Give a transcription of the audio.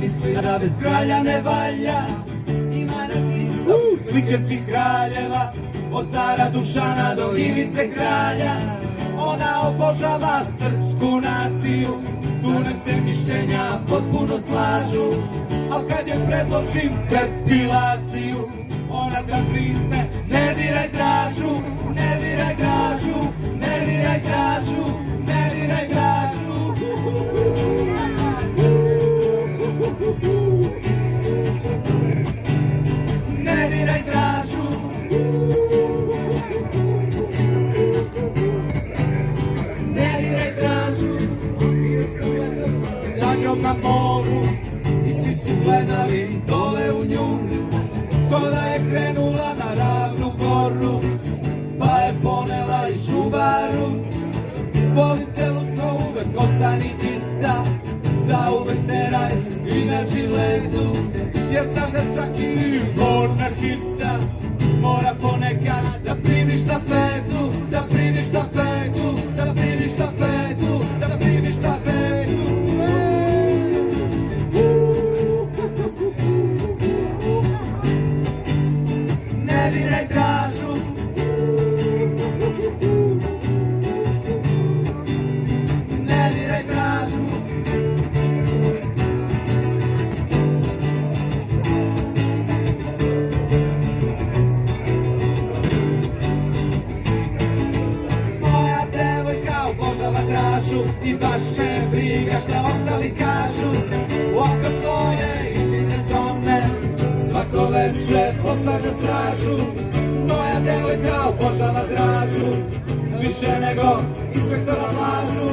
misli da bez kralja ne valja. Ima nas i slike svih kraljeva, od cara Dušana do Ivice kralja. Ona obožava srpsku naciju, tu nam se mišljenja potpuno slažu. Al kad joj predložim depilaciju, ona da prisne, ne diraj Dražu, ne diraj Dražu, ne diraj Dražu, ne diraj Dražu. Ne diraj Dražu. Ne diraj Dražu. Sa njom na moru i svi su gledali dole u nju, ko da je krenula na Ravnu goru, pa je ponela i Šubaru. Volite lutko uvek ostani ista, zauvek teraj i na žiletu, jer znam da čak i monarhista mora ponekad da primi štafetu, da primi štafetu, da primi štafetu, da primi štafetu. Ne diraj Dražu. Ne diraj Dražu. Moja devojka obožava Dražu i baš me briga šta ostali kažu. Oko stoje i divne zone, svako veče postavlja stražu. Moja devojka obožava Dražu, više nego inspektora plažu.